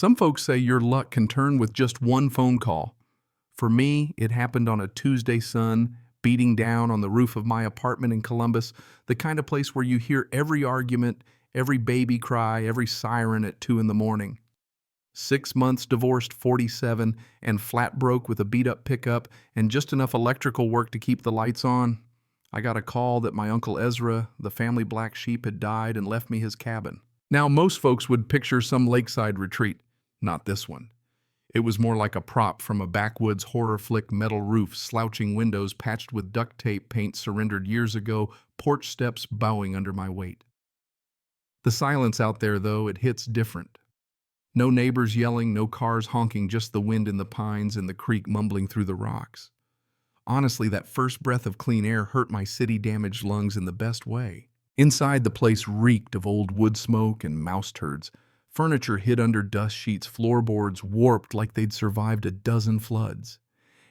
Some folks say your luck can turn with just one phone call. For me, it happened on a Tuesday sun, beating down on the roof of my apartment in Columbus, the kind of place where you hear every argument, every baby cry, every siren at 2 in the morning. 6 months divorced, 47, and flat broke with a beat-up pickup and just enough electrical work to keep the lights on. I got a call that my Uncle Ezra, the family black sheep, had died and left me his cabin. Now, most folks would picture some lakeside retreat. Not this one. It was more like a prop from a backwoods horror flick, metal roof, slouching windows patched with duct tape paint surrendered years ago, porch steps bowing under my weight. The silence out there, though, it hits different. No neighbors yelling, no cars honking, just the wind in the pines and the creek mumbling through the rocks. Honestly, that first breath of clean air hurt my city-damaged lungs in the best way. Inside, the place reeked of old wood smoke and mouse turds. Furniture hid under dust sheets, floorboards warped like they'd survived a dozen floods.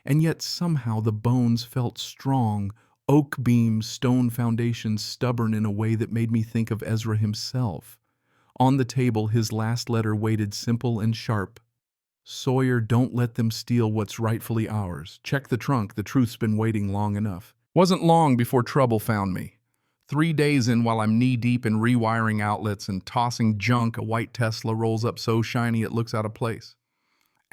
And yet somehow the bones felt strong, oak beams, stone foundations stubborn in a way that made me think of Ezra himself. On the table, his last letter waited simple and sharp. Sawyer, don't let them steal what's rightfully ours. Check the trunk, the truth's been waiting long enough. Wasn't long before trouble found me. 3 days in, while I'm knee-deep in rewiring outlets and tossing junk, a white Tesla rolls up so shiny it looks out of place.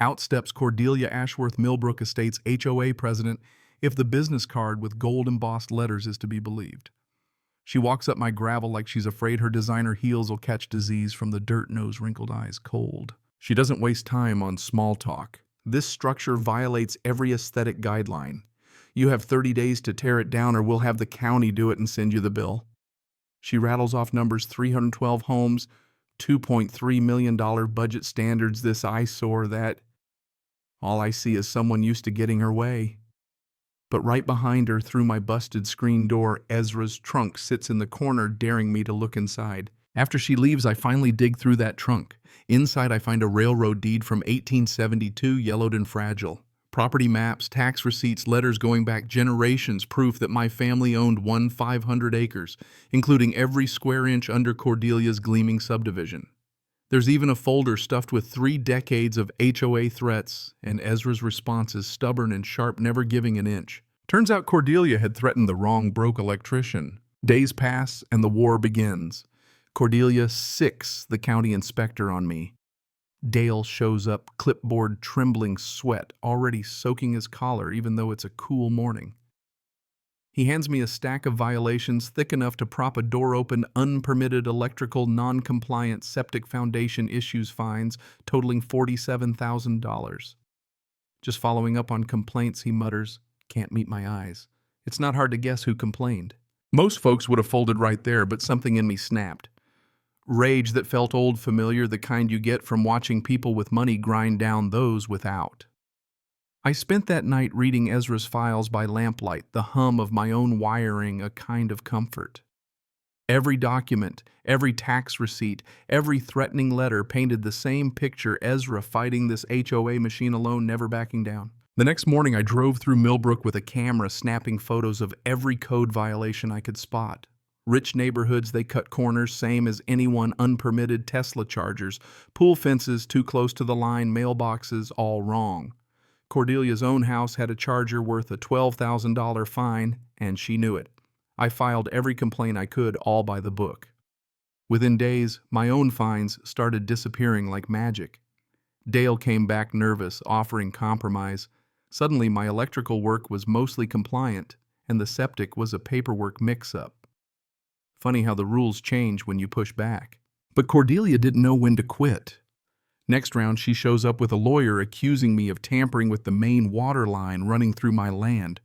Out steps Cordelia Ashworth, Millbrook Estates HOA president, if the business card with gold-embossed letters is to be believed. She walks up my gravel like she's afraid her designer heels will catch disease from the dirt-nosed, wrinkled eyes cold. She doesn't waste time on small talk. This structure violates every aesthetic guideline. You have 30 days to tear it down or we'll have the county do it and send you the bill. She rattles off numbers: 312 homes, $2.3 million budget standards, this eyesore, that. All I see is someone used to getting her way. But right behind her, through my busted screen door, Ezra's trunk sits in the corner, daring me to look inside. After she leaves, I finally dig through that trunk. Inside, I find a railroad deed from 1872, yellowed and fragile. Property maps, tax receipts, letters going back generations, proof that my family owned 500 acres, including every square inch under Cordelia's gleaming subdivision. There's even a folder stuffed with 3 decades of HOA threats, and Ezra's responses stubborn and sharp, never giving an inch. Turns out Cordelia had threatened the wrong broke electrician. Days pass, and the war begins. Cordelia sicks the county inspector on me. Dale shows up, clipboard trembling, sweat already soaking his collar even though it's a cool morning. He hands me a stack of violations thick enough to prop a door open: unpermitted electrical, non-compliant septic foundation issues fines totaling $47,000. Just following up on complaints, he mutters, "Can't meet my eyes." It's not hard to guess who complained. Most folks would have folded right there, but something in me snapped. Rage that felt old familiar, the kind you get from watching people with money grind down those without. I spent that night reading Ezra's files by lamplight, the hum of my own wiring a kind of comfort. Every document, every tax receipt, every threatening letter painted the same picture: Ezra fighting this HOA machine alone, never backing down. The next morning I drove through Millbrook with a camera, snapping photos of every code violation I could spot. Rich neighborhoods, they cut corners, same as anyone: unpermitted Tesla chargers, pool fences too close to the line, mailboxes all wrong. Cordelia's own house had a charger worth a $12,000 fine, and she knew it. I filed every complaint I could, all by the book. Within days, my own fines started disappearing like magic. Dale came back nervous, offering compromise. Suddenly, my electrical work was mostly compliant, and the septic was a paperwork mix-up. Funny how the rules change when you push back. But Cordelia didn't know when to quit. Next round, she shows up with a lawyer accusing me of tampering with the main water line running through my land.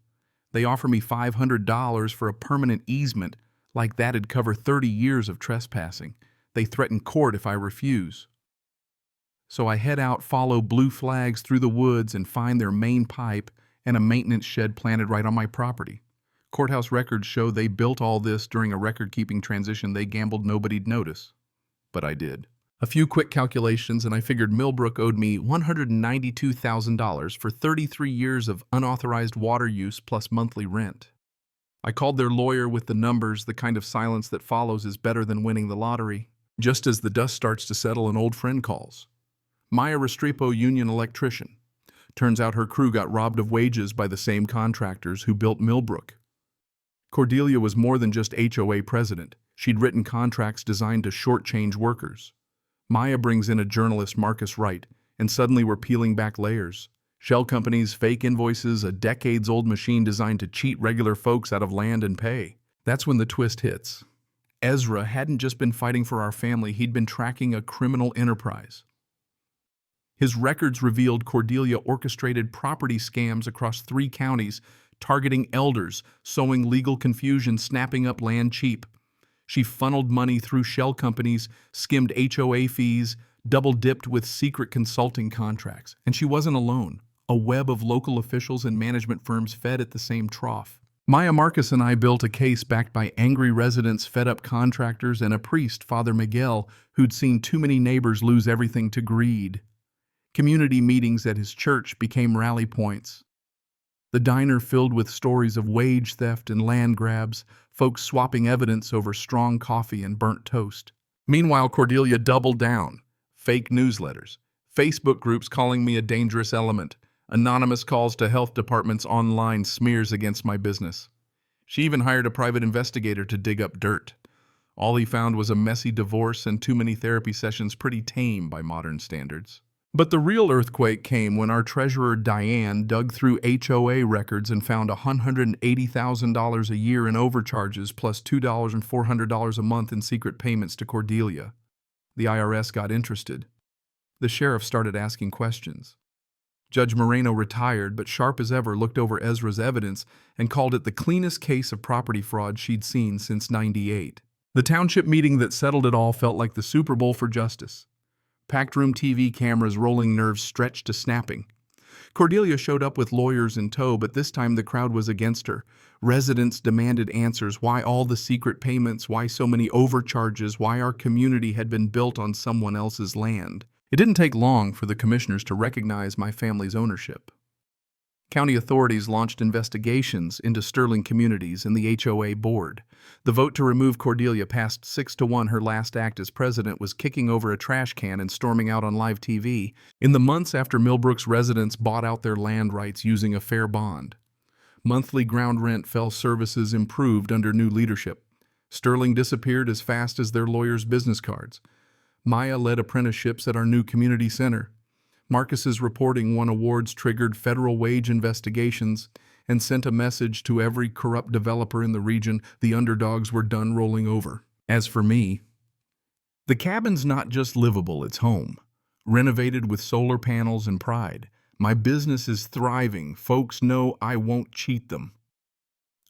They offer me $500 for a permanent easement, like that'd cover 30 years of trespassing. They threaten court if I refuse. So I head out, follow blue flags through the woods, and find their main pipe and a maintenance shed planted right on my property. Courthouse records show they built all this during a record-keeping transition they gambled nobody'd notice. But I did. A few quick calculations, and I figured Millbrook owed me $192,000 for 33 years of unauthorized water use plus monthly rent. I called their lawyer with the numbers. The kind of silence that follows is better than winning the lottery. Just as the dust starts to settle, an old friend calls. Maya Restrepo, union electrician. Turns out her crew got robbed of wages by the same contractors who built Millbrook. Cordelia was more than just HOA president. She'd written contracts designed to shortchange workers. Maya brings in a journalist, Marcus Wright, and suddenly we're peeling back layers. Shell companies, fake invoices, a decades-old machine designed to cheat regular folks out of land and pay. That's when the twist hits. Ezra hadn't just been fighting for our family, he'd been tracking a criminal enterprise. His records revealed Cordelia orchestrated property scams across 3 counties, targeting elders, sowing legal confusion, snapping up land cheap. She funneled money through shell companies, skimmed HOA fees, double-dipped with secret consulting contracts. And she wasn't alone. A web of local officials and management firms fed at the same trough. Maya, Marcus, and I built a case backed by angry residents, fed-up contractors, and a priest, Father Miguel, who'd seen too many neighbors lose everything to greed. Community meetings at his church became rally points. The diner filled with stories of wage theft and land grabs, folks swapping evidence over strong coffee and burnt toast. Meanwhile, Cordelia doubled down. Fake newsletters, Facebook groups calling me a dangerous element, anonymous calls to health departments, online smears against my business. She even hired a private investigator to dig up dirt. All he found was a messy divorce and too many therapy sessions, pretty tame by modern standards. But the real earthquake came when our treasurer, Diane, dug through HOA records and found $180,000 a year in overcharges plus $200 and $400 a month in secret payments to Cordelia. The IRS got interested. The sheriff started asking questions. Judge Moreno, retired but sharp as ever, looked over Ezra's evidence and called it the cleanest case of property fraud she'd seen since '98. The township meeting that settled it all felt like the Super Bowl for justice. Packed room, TV cameras rolling, nerves stretched to snapping. Cordelia showed up with lawyers in tow, but this time the crowd was against her. Residents demanded answers. Why all the secret payments? Why so many overcharges? Why our community had been built on someone else's land? It didn't take long for the commissioners to recognize my family's ownership. County authorities launched investigations into Sterling Communities and the HOA board. The vote to remove Cordelia passed 6-1. Her last act as president was kicking over a trash can and storming out on live TV in the months after Millbrook's residents bought out their land rights using a fair bond. Monthly ground rent fell, services improved under new leadership. Sterling disappeared as fast as their lawyers' business cards. Maya led apprenticeships at our new community center. Marcus's reporting won awards, triggered federal wage investigations, and sent a message to every corrupt developer in the region: the underdogs were done rolling over. As for me, the cabin's not just livable, it's home. Renovated with solar panels and pride. My business is thriving. Folks know I won't cheat them.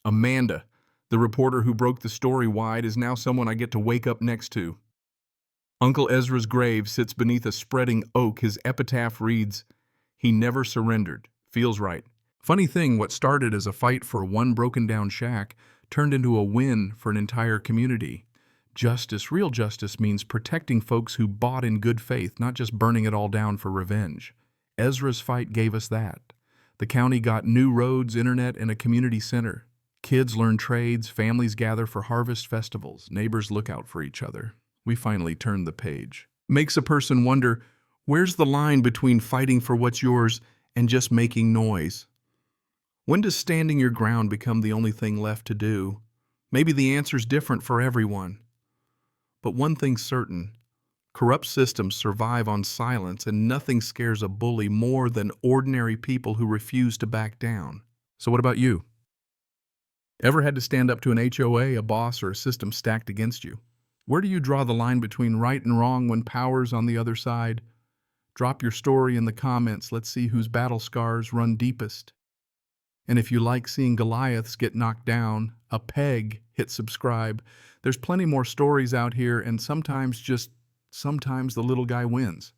Amanda, the reporter who broke the story wide, is now someone I get to wake up next to. Uncle Ezra's grave sits beneath a spreading oak. His epitaph reads, "He never surrendered. Feels right." Funny thing, what started as a fight for one broken-down shack turned into a win for an entire community. Justice, real justice, means protecting folks who bought in good faith, not just burning it all down for revenge. Ezra's fight gave us that. The county got new roads, internet, and a community center. Kids learn trades, families gather for harvest festivals, neighbors look out for each other. We finally turned the page. Makes a person wonder, where's the line between fighting for what's yours and just making noise? When does standing your ground become the only thing left to do? Maybe the answer's different for everyone. But one thing's certain, corrupt systems survive on silence, and nothing scares a bully more than ordinary people who refuse to back down. So what about you? Ever had to stand up to an HOA, a boss, or a system stacked against you? Where do you draw the line between right and wrong when power's on the other side? Drop your story in the comments. Let's see whose battle scars run deepest. And if you like seeing Goliaths get knocked down a peg, hit subscribe. There's plenty more stories out here, and sometimes the little guy wins.